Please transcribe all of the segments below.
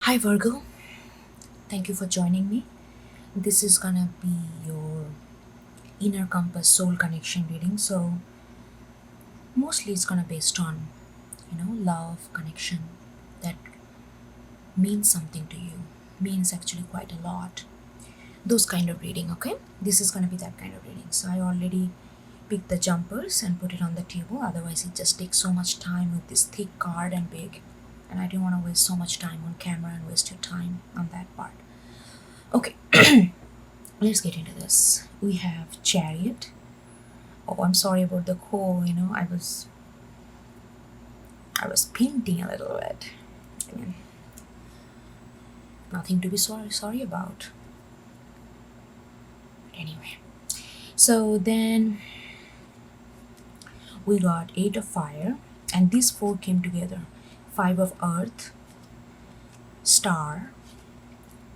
Hi Virgo, thank you for joining me. This is gonna be your inner compass soul connection reading. So mostly it's gonna based on love connection that means something to you, means actually quite a lot. Those kind of reading, okay? This is gonna be that kind of reading. So I already picked the jumpers and put it on the table. Otherwise it just takes so much time with this thick card and big. And I didn't want to waste so much time on camera and waste your time on that part. Okay, let's get into this. We have Chariot. Oh, I'm sorry about the cold. I was painting a little bit. I mean, nothing to be sorry about. Anyway, so then we got Eight of Fire, and these four came together. Five of Earth, Star,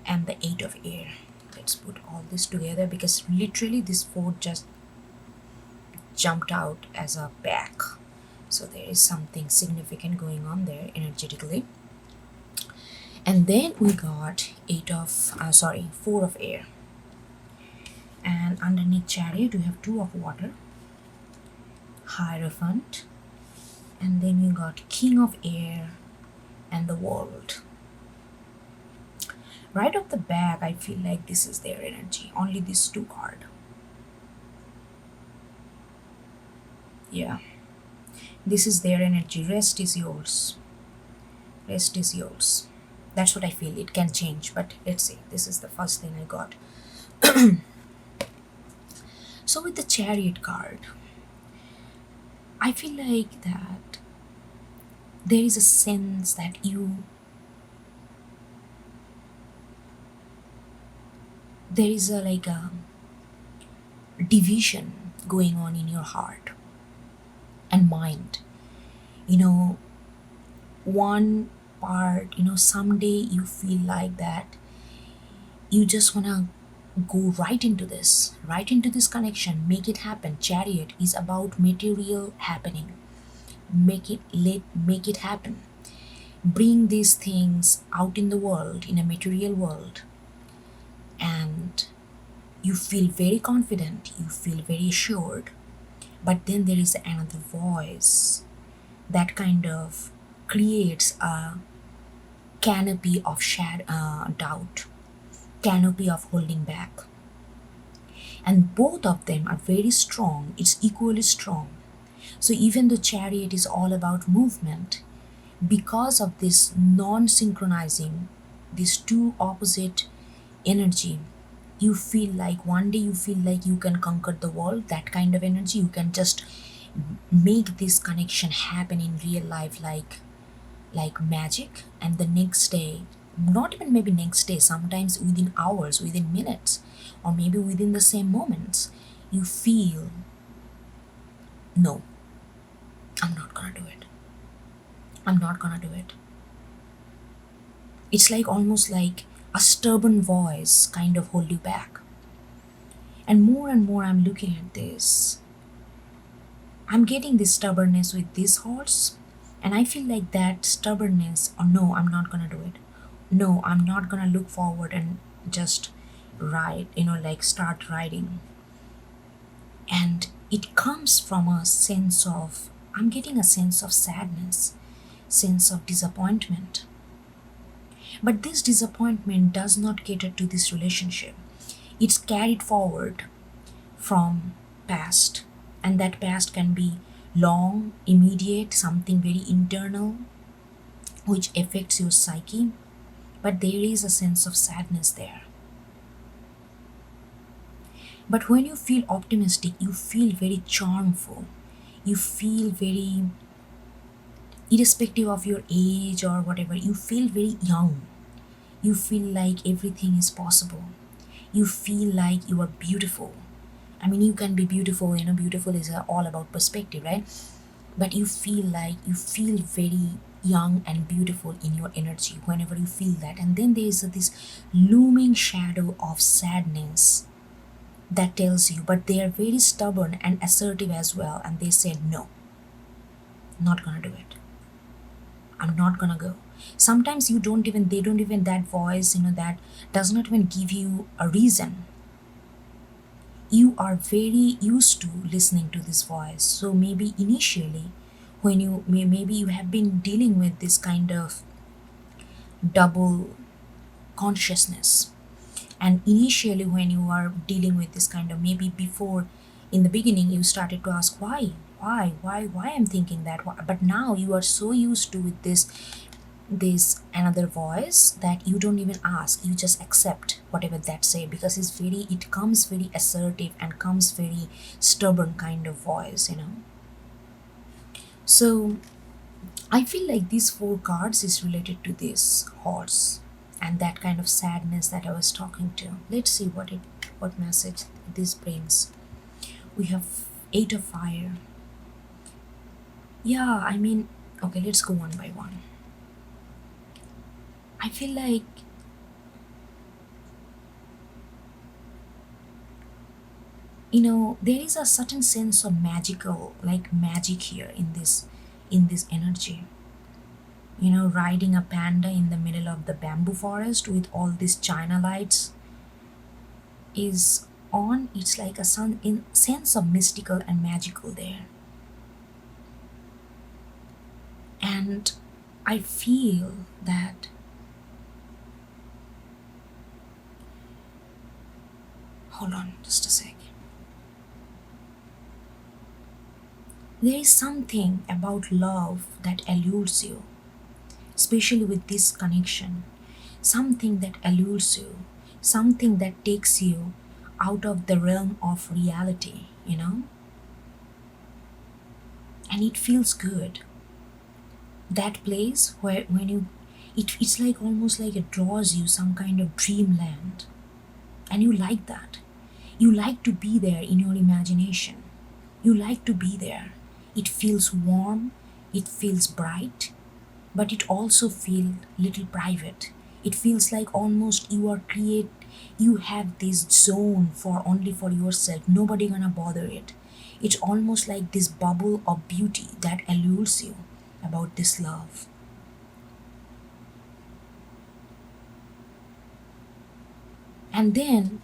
and the Eight of Air. Let's put all this together because literally this four just jumped out as a pack. So there is something significant going on there energetically. And then we got four of air. And underneath Chariot we have two of water, Hierophant, and then we got King of Air and the World. Right off the back, I feel like this is their energy. Only these two cards. Yeah. This is their energy. Rest is yours. Rest is yours. That's what I feel. It can change, but let's see. This is the first thing I got. So with the Chariot card, I feel like that there is a sense that there is a division going on in your heart and mind. One part, someday you feel like that you just want to go right into this connection, make it happen. Chariot is about material happening. Make it happen. Bring these things out in the world, in a material world, and you feel very confident, you feel very assured. But then there is another voice that kind of creates a canopy of doubt, canopy of holding back. And both of them are very strong, it's equally strong. So even though Chariot is all about movement, because of this non-synchronizing, these two opposite energy, you feel like one day you feel like you can conquer the world. That kind of energy, you can just make this connection happen in real life like magic. And the next day, not even maybe next day, sometimes within hours, within minutes, or maybe within the same moments, you feel, no, I'm not gonna do it. I'm not gonna do it. It's like almost like a stubborn voice kind of hold you back. And more I'm looking at this, I'm getting this stubbornness with this horse, and I feel like that stubbornness, or no, I'm not gonna do it. No, I'm not gonna look forward and just ride, like start riding. And it comes from a sense of, I'm getting a sense of sadness, sense of disappointment. But this disappointment does not cater to this relationship. It's carried forward from past, and that past can be long, immediate, something very internal which affects your psyche, but there is a sense of sadness there. But when you feel optimistic, you feel very charmful, you feel very, irrespective of your age or whatever, you feel very young, you feel like everything is possible, you feel like you are beautiful. I mean, you can be beautiful, beautiful is all about perspective, right? But you feel like you feel very young and beautiful in your energy whenever you feel that. And then there is this looming shadow of sadness that tells you, but they are very stubborn and assertive as well, and they said, no, not gonna do it. I'm not gonna go. Sometimes you don't even, they don't even, that voice, that does not even give you a reason. You are very used to listening to this voice. So maybe initially, when maybe you have been dealing with this kind of double consciousness, and initially when you are dealing with this kind of, maybe before, in the beginning you started to ask why I'm thinking that, why? But now you are so used to with this another voice that you don't even ask, you just accept whatever that say, because it comes very assertive and comes very stubborn kind of voice. So I feel like these four cards is related to this horse and that kind of sadness that I was talking to. Let's see what message this brings. We have Eight of Fire. Yeah, I mean, okay, let's go one by one. I feel like, there is a certain sense of magical, like magic here in this energy. Riding a panda in the middle of the bamboo forest with all these china lights is on. It's like a sense of mystical and magical there. And I feel that, hold on just a sec. There is something about love that allures you, especially with this connection. Something that allures you, something that takes you out of the realm of reality. And it feels good. That place where when you, it's like almost like it draws you some kind of dreamland, and you like that. You like to be there in your imagination. You like to be there. It feels warm, it feels bright, but it also feels little private. It feels like almost you have this zone for only for yourself. Nobody gonna bother it. It's almost like this bubble of beauty that allures you about this love. And then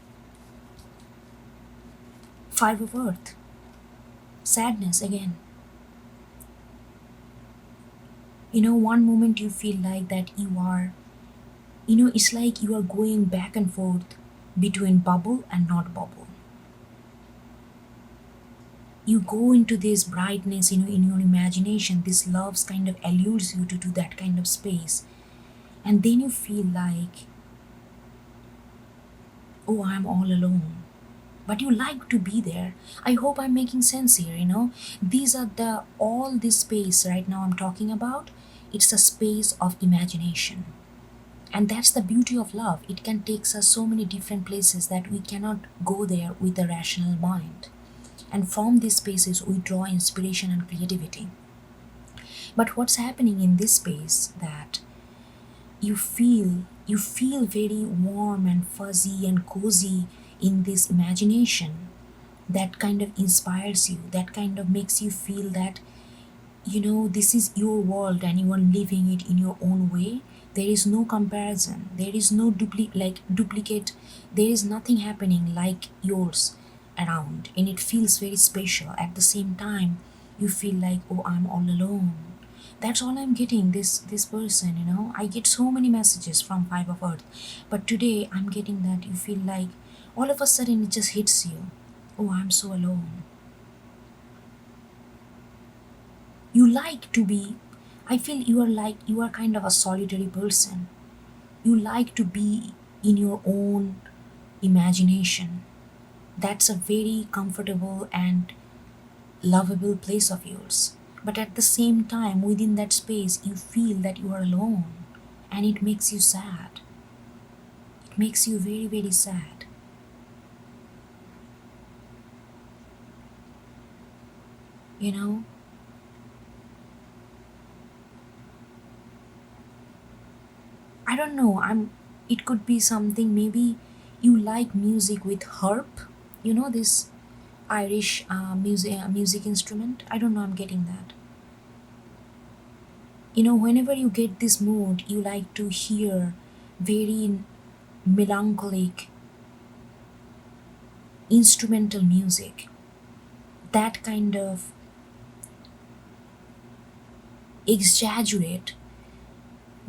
Five of Earth. Sadness again. One moment you feel like that it's like you are going back and forth between bubble and not bubble. You go into this brightness, in your imagination, this love kind of allures you to do that kind of space. And then you feel like, oh, I'm all alone. But you like to be there. I hope I'm making sense here. These are all this space right now I'm talking about. It's a space of imagination. And that's the beauty of love. It can take us so many different places that we cannot go there with a rational mind. And from these spaces, we draw inspiration and creativity. But what's happening in this space that you feel very warm and fuzzy and cozy in this imagination that kind of inspires you, that kind of makes you feel that this is your world and you are living it in your own way. There is no comparison, there is no duplicate, there is nothing happening like yours around, and it feels very special. At the same time, you feel like, oh, I'm all alone. That's all I'm getting. This person, I get so many messages from Five of Earth, but today I'm getting that you feel like all of a sudden it just hits you, oh, I'm so alone. You like to be, I feel you are kind of a solitary person. You like to be in your own imagination. That's a very comfortable and lovable place of yours. But at the same time, within that space, you feel that you are alone, and it makes you sad. It makes you very, very sad. You know, I don't know. It could be something. Maybe you like music with harp. This Irish music instrument. I don't know. I'm getting that. Whenever you get this mood, you like to hear very melancholic instrumental music that kind of exaggerate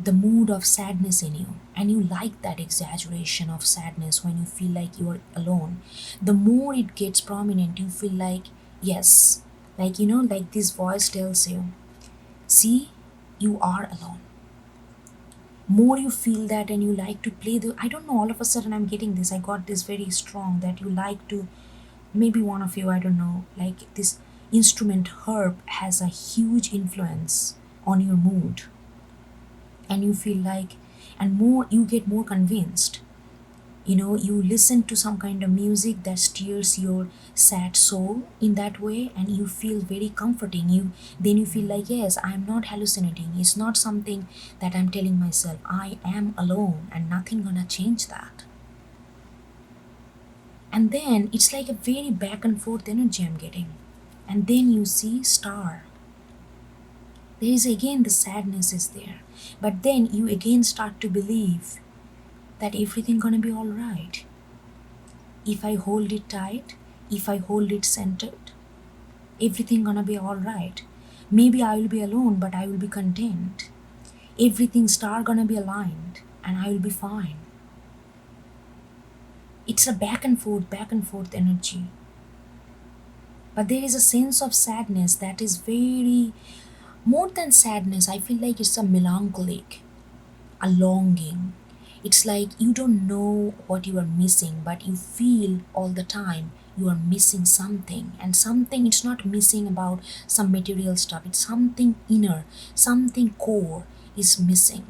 the mood of sadness in you, and you like that exaggeration of sadness when you feel like you're alone. The more it gets prominent, you feel like, yes, like like this voice tells you, see, you are alone. More you feel that, and you like to play the, I don't know, all of a sudden I'm getting this, I got this very strong that you like to, maybe one of you, I don't know, like this instrument harp has a huge influence on your mood, and you feel like, and more you get more convinced. You listen to some kind of music that steers your sad soul in that way, and you feel very comforting. Then you feel like, yes, I'm not hallucinating, it's not something that I'm telling myself, I am alone and nothing gonna change that. And then it's like a very back and forth energy I'm getting. And then you see star, there is again the sadness is there, but then you again start to believe that everything gonna be all right. If I hold it tight, if I hold it centered, everything gonna be all right. Maybe I will be alone, but I will be content. Everything star gonna be aligned, and I will be fine. It's a back and forth energy. But there is a sense of sadness that is very, more than sadness, I feel like it's a melancholic, a longing. It's like you don't know what you are missing, but you feel all the time you are missing something. And something, it's not missing about some material stuff, it's something inner, something core is missing.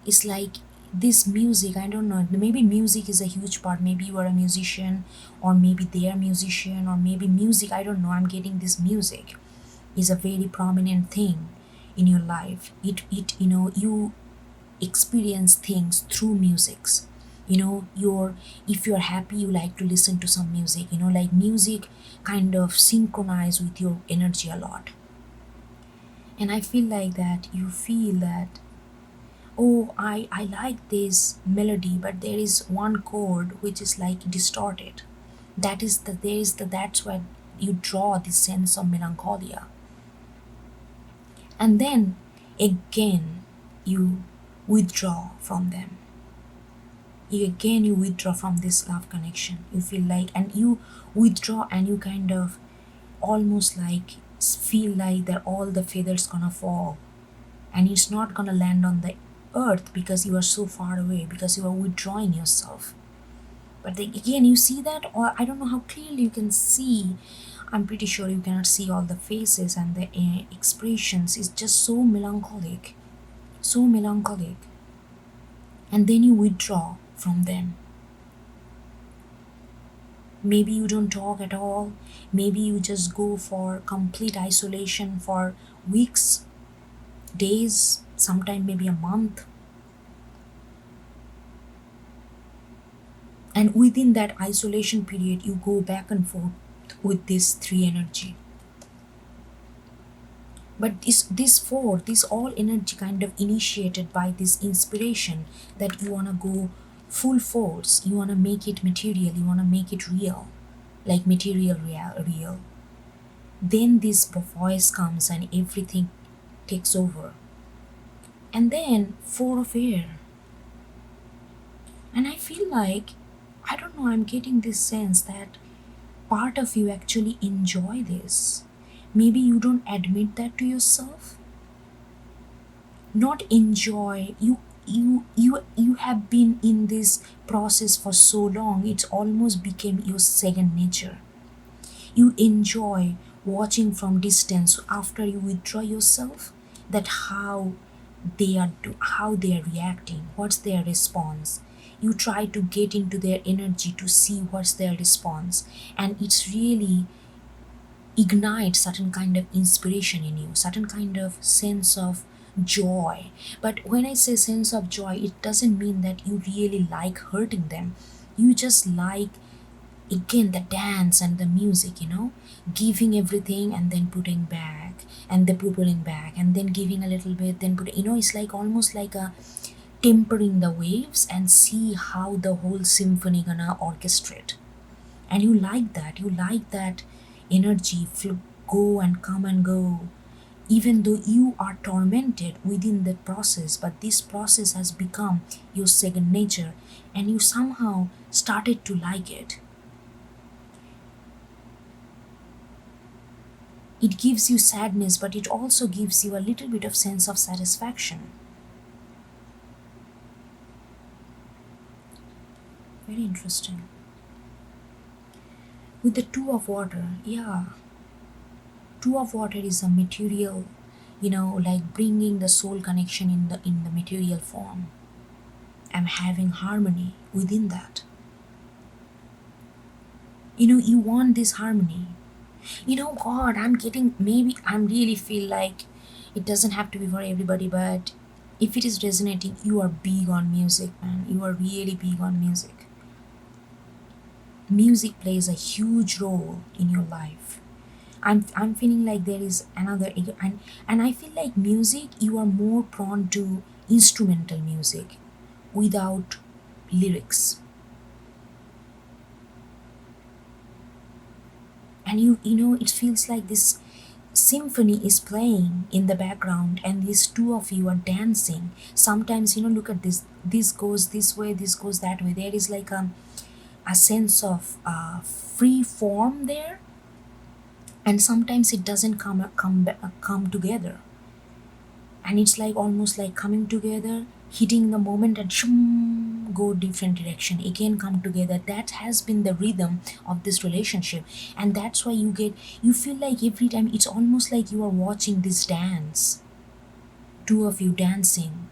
It's like this music, I don't know, maybe music is a huge part. Maybe you are a musician, or maybe they are a musician, or maybe music, I don't know, I'm getting this music is a very prominent thing in your life. You experience things through musics. If you're happy, you like to listen to some music, like music kind of synchronize with your energy a lot. And I feel like that you feel that, oh, I like this melody, but there is one chord which is like distorted. That's why you draw this sense of melancholia. And then again you withdraw from them. You withdraw from this love connection. You feel like, and you withdraw, and you kind of almost like feel like that all the feathers gonna fall, and it's not gonna land on the earth because you are so far away, because you are withdrawing yourself. But then again, you see that, or I don't know how clearly you can see. I'm pretty sure you cannot see all the faces and the expressions. It's just so melancholic, so melancholic. And then you withdraw from them. Maybe you don't talk at all. Maybe you just go for complete isolation for weeks, days, sometime maybe a month. And within that isolation period, you go back and forth with this three energy. But this all energy kind of initiated by this inspiration that you wanna go full force, you wanna make it material, you wanna make it real, like material real. Then this voice comes and everything takes over. And then four of air. And I feel like, I don't know, I'm getting this sense that part of you actually enjoy this. Maybe you don't admit that to yourself. Not enjoy, you have been in this process for so long, it's almost became your second nature. You enjoy watching from distance after you withdraw yourself, that how they are reacting, what's their response. You try to get into their energy to see what's their response, and it's really ignites certain kind of inspiration in you, certain kind of sense of joy. But when I say sense of joy, it doesn't mean that you really like hurting them. You just like, again, the dance and the music, giving everything and then putting back, and then pulling back and then giving a little bit, then put, it's like almost like a tempering the waves and see how the whole symphony gonna orchestrate. And you like that energy flow, go and come and go, even though you are tormented within that process, but this process has become your second nature and you somehow started to like it. It gives you sadness, but it also gives you a little bit of sense of satisfaction. Very interesting. With the two of water, yeah, two of water is a material, like bringing the soul connection in the material form. I'm having harmony within that. You want this harmony. God, I'm getting, maybe I'm really feel like it doesn't have to be for everybody, but if it is resonating, you are big on music, man. You are really big on music. Music plays a huge role in your life. I'm feeling like there is another, and I feel like music, you are more prone to instrumental music without lyrics. And it feels like this symphony is playing in the background and these two of you are dancing. Sometimes, look at this goes this way, this goes that way. There is like a sense of free form there, and sometimes it doesn't come together, and it's like almost like coming together, hitting the moment, and shum, go different direction, again come together. That has been the rhythm of this relationship, and that's why you feel like every time it's almost like you are watching this dance, two of you dancing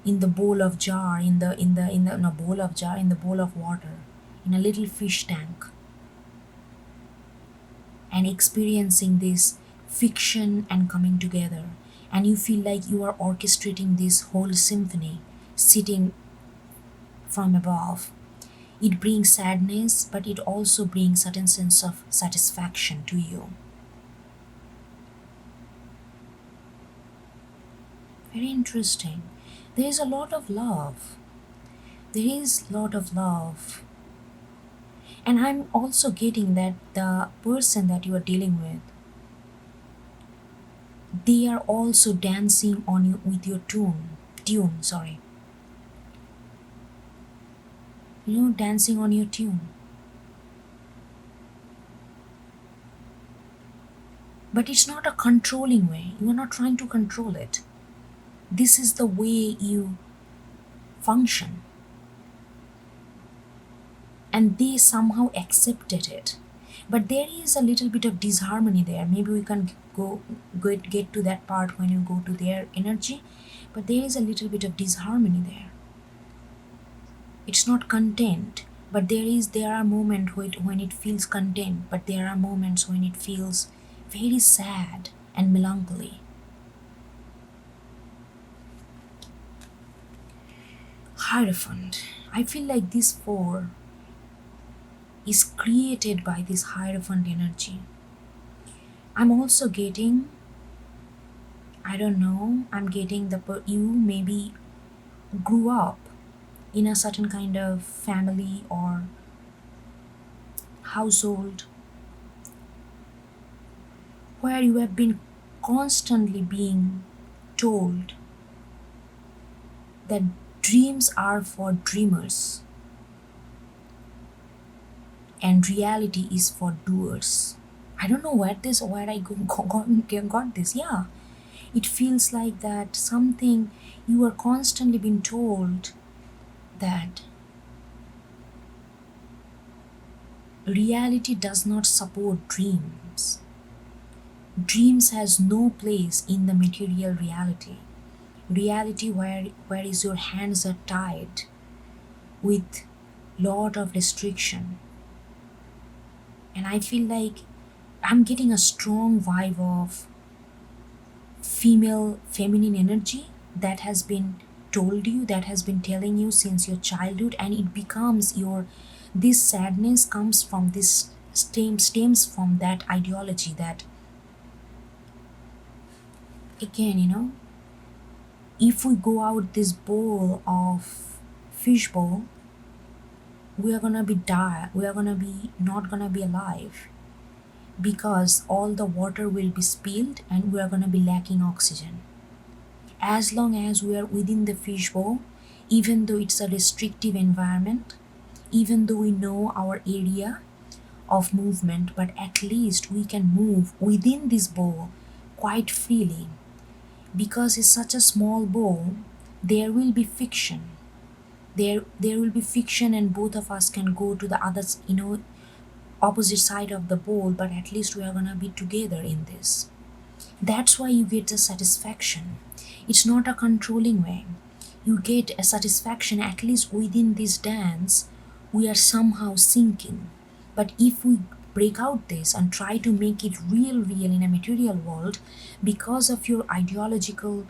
in the bowl of jar, in a bowl of jar, in the bowl of water, in a little fish tank, and experiencing this fiction and coming together. And you feel like you are orchestrating this whole symphony sitting from above. It brings sadness, but it also brings certain sense of satisfaction to you. Very interesting. There is a lot of love. There is a lot of love. And I'm also getting that the person that you are dealing with, they are also dancing on you with your tune, sorry. Dancing on your tune. But it's not a controlling way. You are not trying to control it. This is the way you function. And they somehow accepted it. But there is a little bit of disharmony there. Maybe we can get to that part when you go to their energy. But there is a little bit of disharmony there. It's not content, but there are moments when it feels content, but there are moments when it feels very sad and melancholy. Hierophant. I feel like this four is created by this Hierophant energy. I'm also getting, I don't know, I'm getting you maybe grew up in a certain kind of family or household where you have been constantly being told that dreams are for dreamers and reality is for doers. I don't know where I got this. Yeah, it feels like that something you are constantly being told that reality does not support dreams. Dreams has no place in the material reality. Reality where is your hands are tied with lot of restriction. And I feel like I'm getting a strong vibe of feminine energy that has been told you, that has been telling you since your childhood, and it becomes this sadness comes from this stems from that ideology that again, if we go out this bowl of fishbowl, we are gonna be die. We are gonna be not gonna be alive because all the water will be spilled and we are gonna be lacking oxygen. As long as we are within the fishbowl, even though it's a restrictive environment, even though we know our area of movement, but at least we can move within this bowl quite freely. Because it's such a small bowl, there will be fiction. There will be fiction, and both of us can go to the other, opposite side of the bowl, but at least we are gonna be together in this. That's why you get the satisfaction. It's not a controlling way. You get a satisfaction, at least within this dance, we are somehow sinking. But if we break out this and try to make it real in a material world, because of your ideological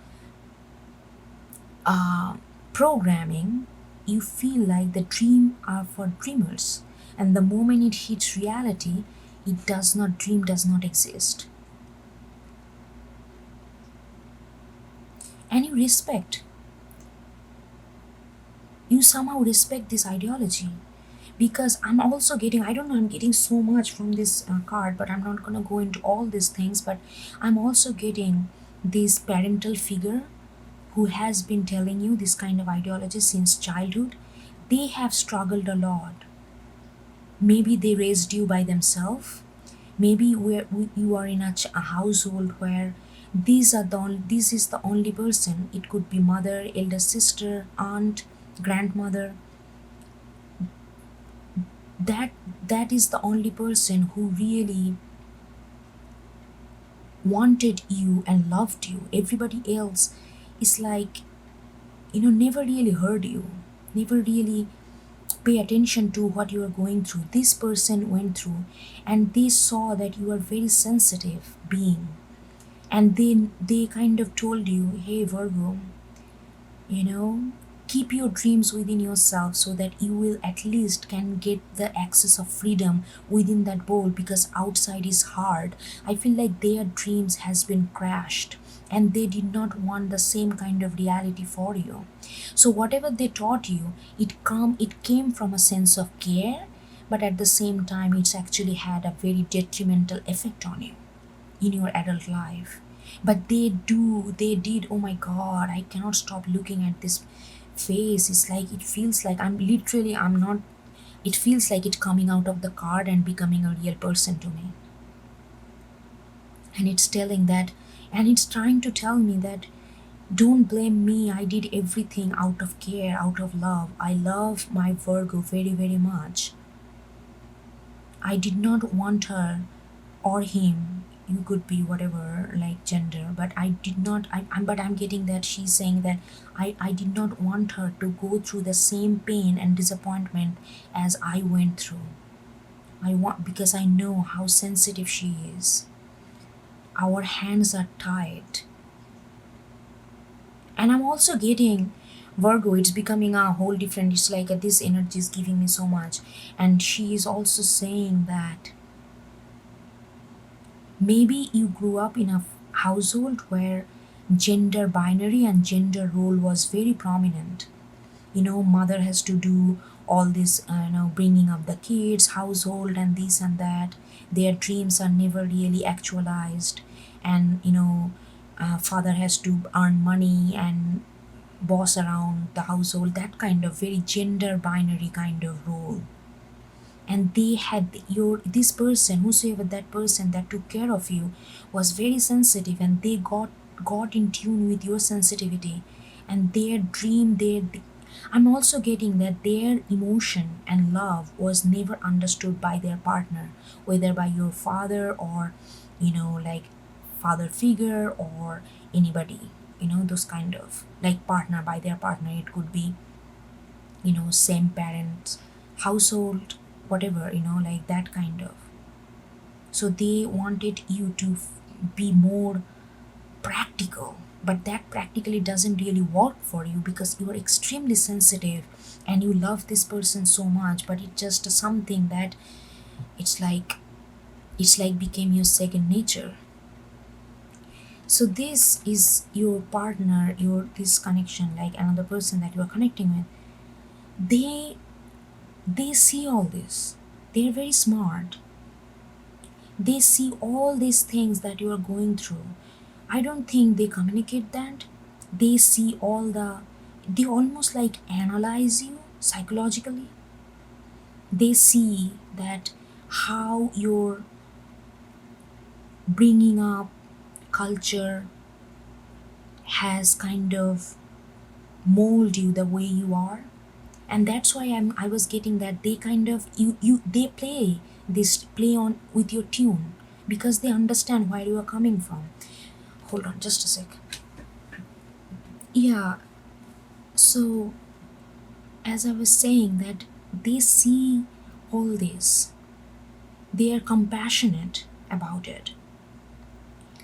uh, programming, you feel like the dream are for dreamers. And the moment it hits reality, dream does not exist. And you somehow respect this ideology. Because I'm also getting, I don't know, I'm getting so much from this card, but I'm not gonna go into all these things, but I'm also getting this parental figure who has been telling you this kind of ideology since childhood. They have struggled a lot. Maybe they raised you by themselves. Maybe you are in a household where this is the only person. It could be mother, elder sister, aunt, grandmother. That is the only person who really wanted you and loved you. Everybody else is like, never really heard you, never really pay attention to what you are going through. This person went through, and they saw that you are very sensitive being, and then they kind of told you, hey Virgo, you know keep your dreams within yourself so that you will at least can get the access of freedom within that bowl, because outside is hard. I feel like their dreams has been crashed, and they did not want the same kind of reality for you. So whatever they taught you, it came from a sense of care, but at the same time it's actually had a very detrimental effect on you in your adult life. But they did, oh my god, I cannot stop looking at this face. It's like, it feels like I'm not, it feels like it coming out of the card and becoming a real person to me. And it's telling that, and it's trying to tell me that don't blame me, I did everything out of care, out of love. I love my Virgo very much. I did not want her or him, you could be whatever like gender, but I did not, I'm getting that she's saying that I did not want her to go through the same pain and disappointment as I went through. I want, because I know how sensitive she is. Our hands are tied. And I'm also getting Virgo, it's becoming a whole different, it's like this energy is giving me so much. And she is also saying that maybe you grew up in a household where gender binary and gender role was very prominent. Mother has to do all this, bringing up the kids, household, and this and that. Their dreams are never really actualized, and father has to earn money and boss around the household. That kind of very gender binary kind of role. And they had this person, whosoever that person that took care of you, was very sensitive, and they got in tune with your sensitivity. And their dream, I'm also getting that their emotion and love was never understood by their partner, whether by your father or like father figure or anybody, those kind of like partner, by their partner. It could be same parents, household, whatever, like that kind of. So they wanted you to be more practical, but that practically doesn't really work for you because you are extremely sensitive and you love this person so much, but it's just something that it's like became your second nature. So this is your partner, your this connection, like another person that you are connecting with. They see all this. They're very smart. They see all these things that you are going through. I don't think they communicate that. They see they almost like analyze you psychologically. They see that how your bringing up culture has kind of mold you the way you are. And that's why I was getting that they kind of they play on with your tune because they understand where you are coming from. Hold on just a sec. Yeah, so as I was saying that they see all this, they are compassionate about it,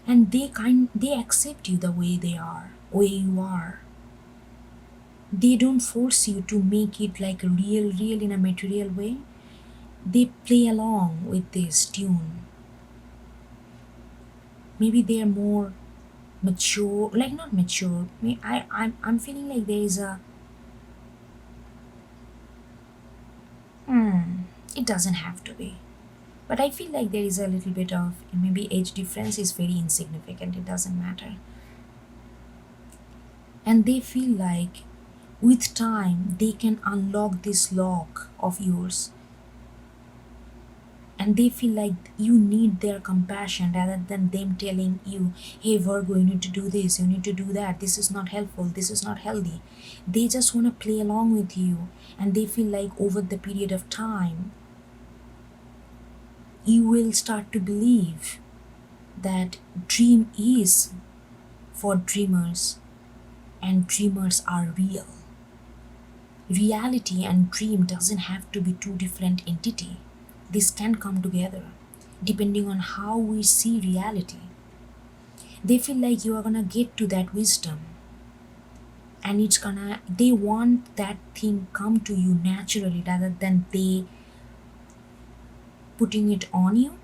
and they accept you the way you are. They don't force you to make it like a real in a material way. They play along with this tune. Maybe they are more mature, like not mature. I'm feeling like there is a it doesn't have to be. But I feel like there is a little bit of maybe age difference is very insignificant. It doesn't matter. And they feel like with time they can unlock this lock of yours, and they feel like you need their compassion rather than them telling you, hey Virgo, you need to do this, you need to do that, this is not helpful, this is not healthy. They just want to play along with you, and they feel like over the period of time you will start to believe that dream is for dreamers and dreamers are real. Reality and dream doesn't have to be two different entities. This can come together depending on how we see reality. They feel like you are gonna get to that wisdom, and they want that thing come to you naturally rather than they putting it on you,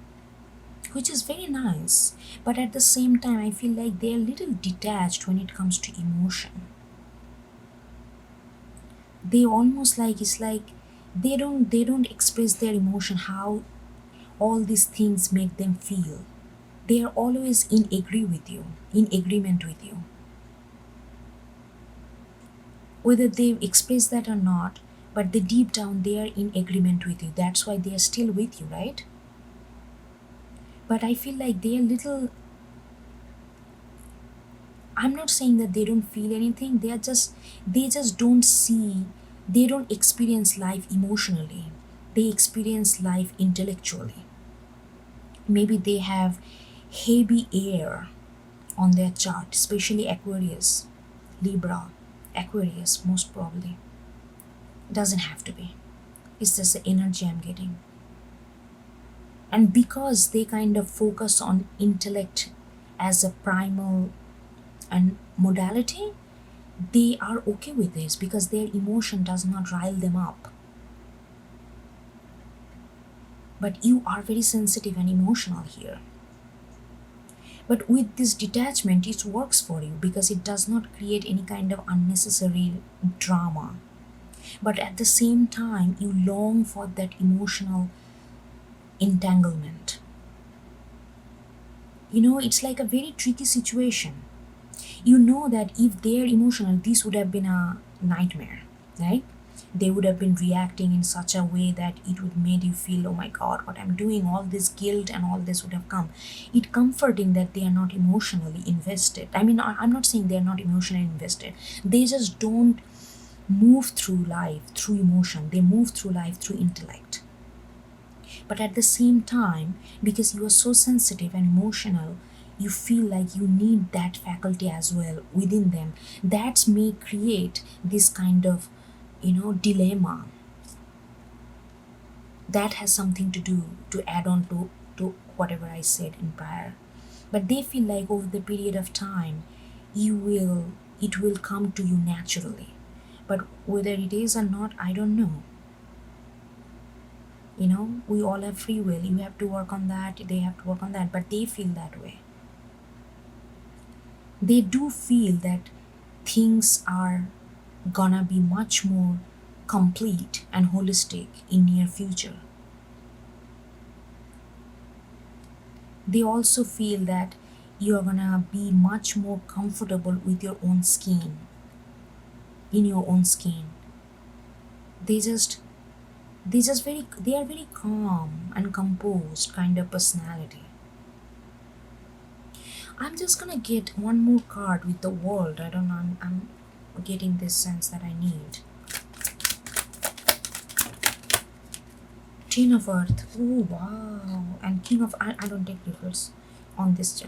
which is very nice. But at the same time I feel like they're a little detached when it comes to emotion. They almost like it's like they don't express their emotion, how all these things make them feel. They are always in agreement with you, whether they express that or not. But the deep down they are in agreement with you. That's why they are still with you, right? But I feel like they are little. I'm not saying that they don't feel anything. They just don't see. They don't experience life emotionally. They experience life intellectually. Maybe they have heavy air on their chart, especially Aquarius, Libra, Aquarius, most probably. Doesn't have to be. It's just the energy I'm getting. And because they kind of focus on intellect as a primal and modality, they are okay with this because their emotion does not rile them up. But you are very sensitive and emotional here. But with this detachment, it works for you because it does not create any kind of unnecessary drama. But at the same time, you long for that emotional entanglement. It's like a very tricky situation. You know that if they're emotional, this would have been a nightmare, right? They would have been reacting in such a way that it would made you feel, oh my god, what I'm doing, all this guilt and all this would have come. It comforting that they are not emotionally invested. I mean, I'm not saying they're not emotionally invested. They just don't move through life through emotion. They move through life through intellect. But at the same time, because you are so sensitive and emotional, you feel like you need that faculty as well within them. That may create this kind of dilemma that has something to do to add on to whatever I said in prior. But they feel like over the period of time it will come to you naturally. But whether it is or not, I don't know. We all have free will. You have to work on that, they have to work on that, but they feel that way. They do feel that things are gonna be much more complete and holistic in near future. They also feel that you're gonna be much more comfortable with your own skin, in your own skin. They just they are very calm and composed kind of personality. I'm just gonna get one more card with the world. I don't know, I'm getting this sense that I need. Ten of Earth. Oh wow. And King of I don't take reverse on this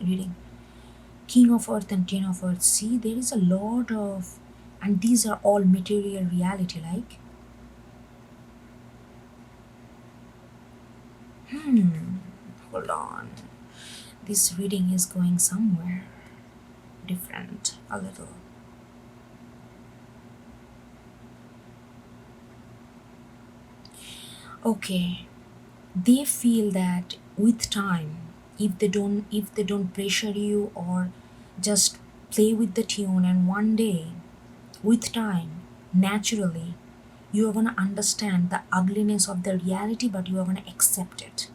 reading. King of Earth and Ten of Earth. See, there is a lot of, and these are all material reality. Like, hold on. This reading is going somewhere different a little. Okay, they feel that with time, if they don't pressure you or just play with the tune, and one day with time, naturally, you are going to understand the ugliness of the reality, but you are going to accept it.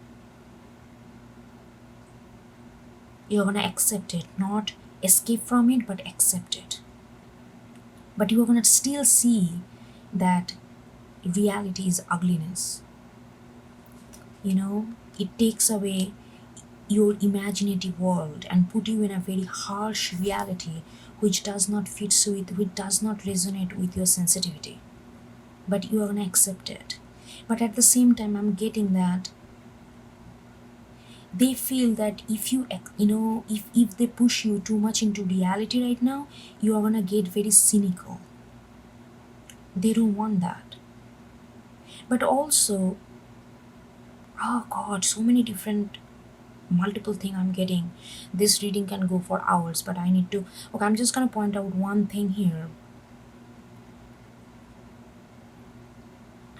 You are going to accept it, not escape from it, but accept it. But you are going to still see that reality is ugliness. You know, it takes away your imaginative world and put you in a very harsh reality which does not fit with, which does not resonate with your sensitivity, but you are going to accept it. But at the same time, I'm getting that they feel that if you know, if they push you too much into reality right now, you are going to get very cynical. They don't want that. But also, oh god, so many different multiple thing I'm getting. This reading can go for hours, but I need to, okay, I'm just going to point out one thing here.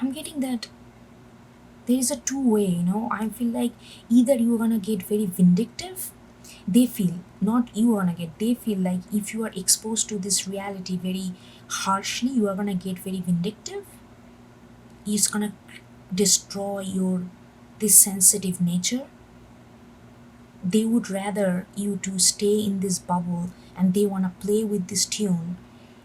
I'm getting that there is a two-way, you know. I feel like either you're gonna get very vindictive, they feel, not you are gonna get, they feel like if you are exposed to this reality very harshly, you are gonna get very vindictive. It's gonna destroy your this sensitive nature. They would rather you to stay in this bubble, and they want to play with this tune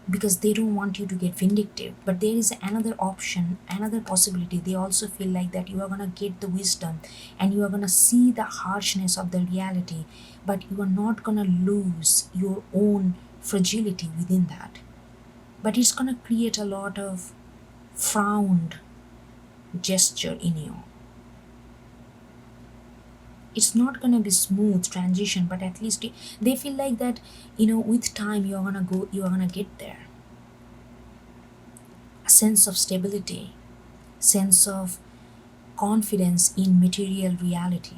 because they don't want you to get vindictive. But there is another option, another possibility. They also feel like that you are going to get the wisdom and you are going to see the harshness of the reality, but you are not going to lose your own fragility within that. But it's going to create a lot of frowned gesture in you. It's not going to be smooth transition, but at least they feel like that, you know, with time you are going to get there. A sense of stability, sense of confidence in material reality,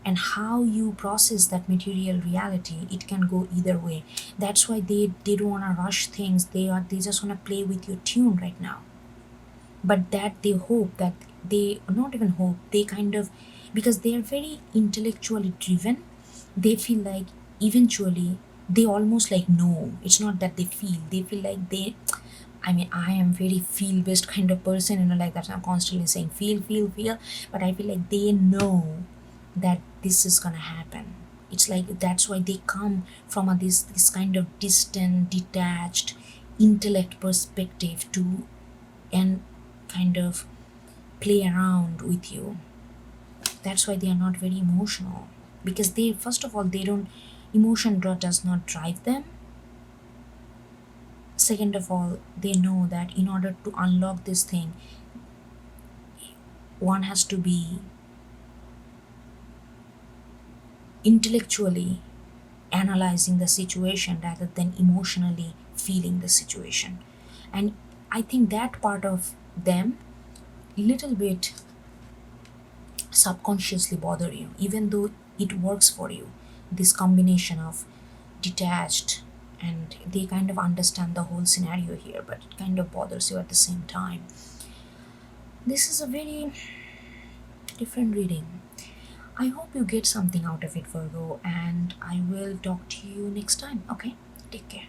and how you process that material reality, it can go either way. That's why they don't want to rush things. They just want to play with your tune right now. But that they hope that they not even hope, they kind of, because they are very intellectually driven, they feel like eventually they almost like know. It's not that they feel like they, I mean, I am very feel based kind of person, you know, like that I'm constantly saying feel, but I feel like they know that this is gonna happen. It's like that's why they come from this kind of distant, detached intellect perspective to, and kind of play around with you. That's why they are not very emotional, because they, first of all, they don't, emotion does not drive them. Second of all, they know that in order to unlock this thing, one has to be intellectually analyzing the situation rather than emotionally feeling the situation. And I think that part of them little bit subconsciously bother you, even though it works for you, this combination of detached, and they kind of understand the whole scenario here, but it kind of bothers you at the same time. This is a very different reading. I hope you get something out of it, Virgo, and I will talk to you next time. Okay? Take care.